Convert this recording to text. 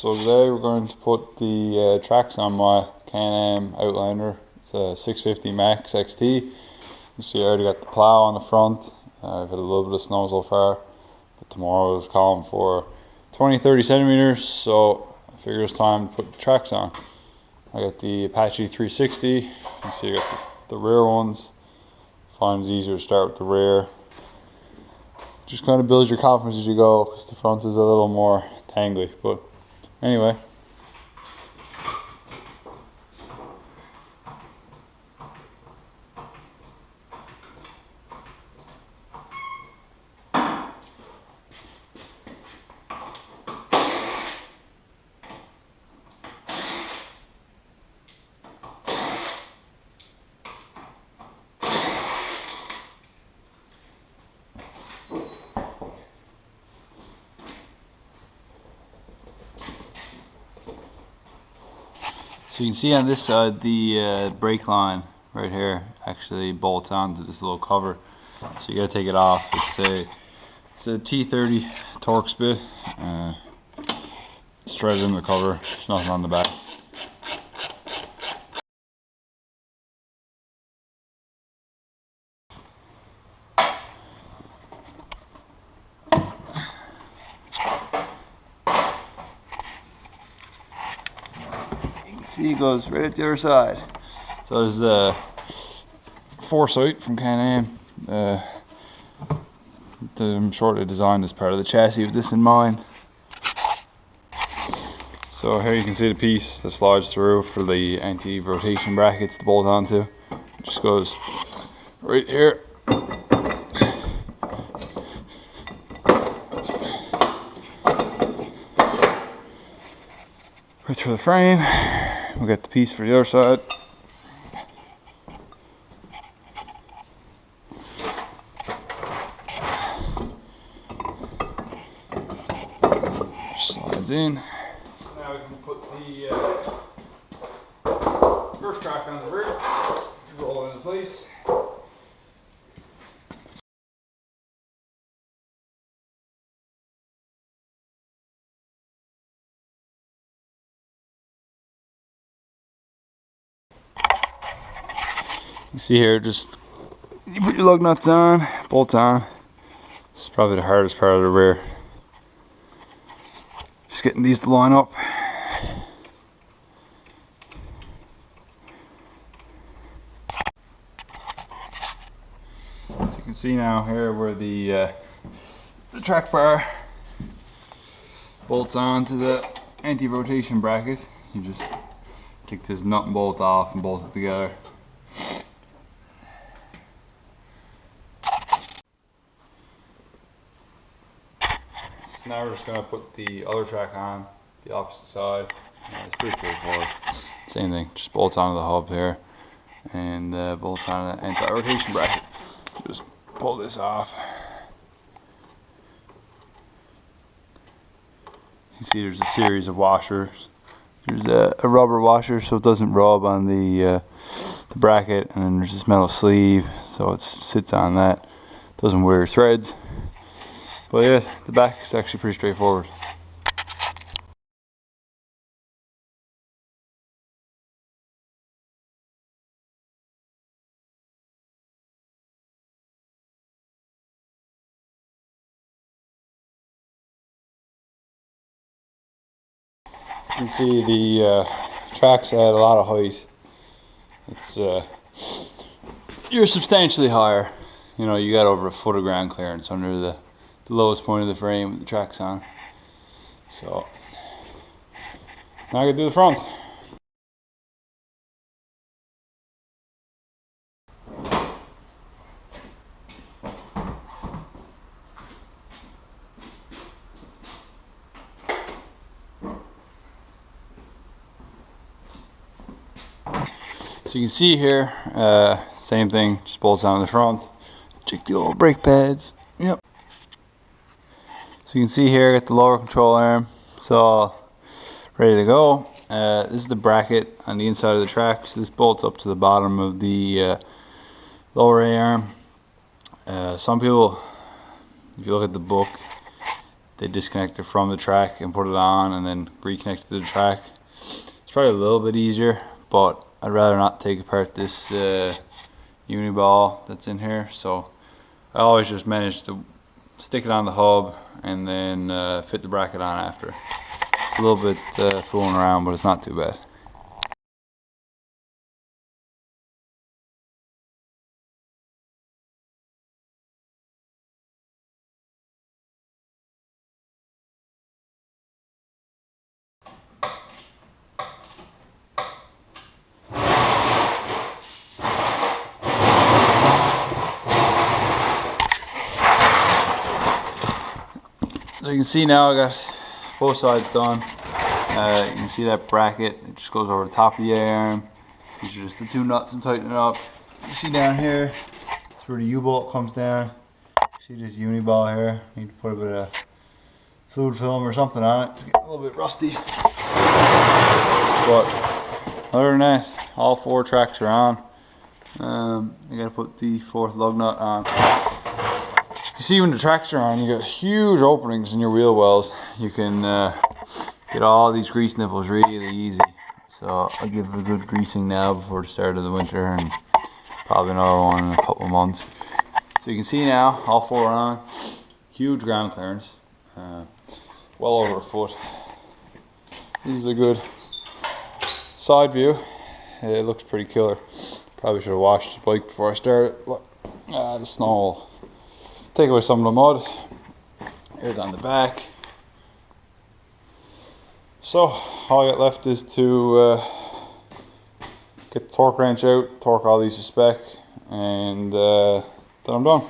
So today we're going to put the tracks on my Can Am Outlander. It's a 650 Max XT. You see I already got the plow on the front. I've had a little bit of snow so far, but tomorrow is calling for 20-30 centimeters, so I figure it's time to put the tracks on. I got the Apache 360. You can see I got the rear ones. Find it's easier to start with the rear. Just kind of builds your confidence as you go, because the front is a little more tangly, but anyway. So you can see on this side the brake line right here actually bolts onto this little cover. So you gotta take it off. It's a T30 Torx bit. It's threaded in the cover. There's nothing on the back. See, it goes right at the other side. So there's a foresight from Can Am. I'm sure they designed this part of the chassis with this in mind. So here you can see the piece that slides through for the anti-rotation brackets to bolt onto. It just goes right here. Right through the frame. We'll get the piece for the other side. Slides in. So now we can put the first track on the rear. Roll it into place. You see here, just you put your lug nuts on, bolt on. This is probably the hardest part of the rear. Just getting these to line up. So you can see now here where the track bar bolts on to the anti-rotation bracket. You just take this nut and bolt off and bolt it together. So now we're just going to put the other track on the opposite side. It's pretty straightforward. Same thing, just bolts onto the hub here and bolts onto the anti-rotation bracket. Just pull this off. You can see there's a series of washers. There's a rubber washer so it doesn't rub on the bracket, and then there's this metal sleeve so it sits on that. Doesn't wear threads. But yeah, the back is actually pretty straightforward. You can see the tracks at a lot of height. It's you're substantially higher. You know, you got over a foot of ground clearance under the lowest point of the frame with the tracks on. So now I gotta do the front. So you can see here, same thing, just bolts on the front. Check the old brake pads. Yep. So you can see here, I got the lower control arm. It's all ready to go. This is the bracket on the inside of the track. So this bolts up to the bottom of the lower A arm. Some people, if you look at the book, they disconnect it from the track and put it on and then reconnect it to the track. It's probably a little bit easier, but I'd rather not take apart this uni ball that's in here, so I always just manage to stick it on the hub and then fit the bracket on after. It's a little bit fooling around, but it's not too bad. So you can see now I got both sides done. You can see that bracket, it just goes over the top of the A-arm. These are just the two nuts I'm tightening up. You see down here, that's where the U-bolt comes down. You see this uni ball here, need to put a bit of fluid film or something on it to get a little bit rusty. But other than that, all 4 tracks are on. I gotta put the 4th lug nut on. You see when the tracks are on, you got huge openings in your wheel wells. You can get all these grease nipples really easy. So I'll give it a good greasing now before the start of the winter, and probably another one in a couple of months. So you can see now, all 4 are on. Huge ground clearance, well over a foot. This is a good side view. It looks pretty killer. Probably should have washed this bike before I started, but the snow will take away some of the mud. Here down the back. So all I got left is to get the torque wrench out, torque all these to spec, and then I'm done.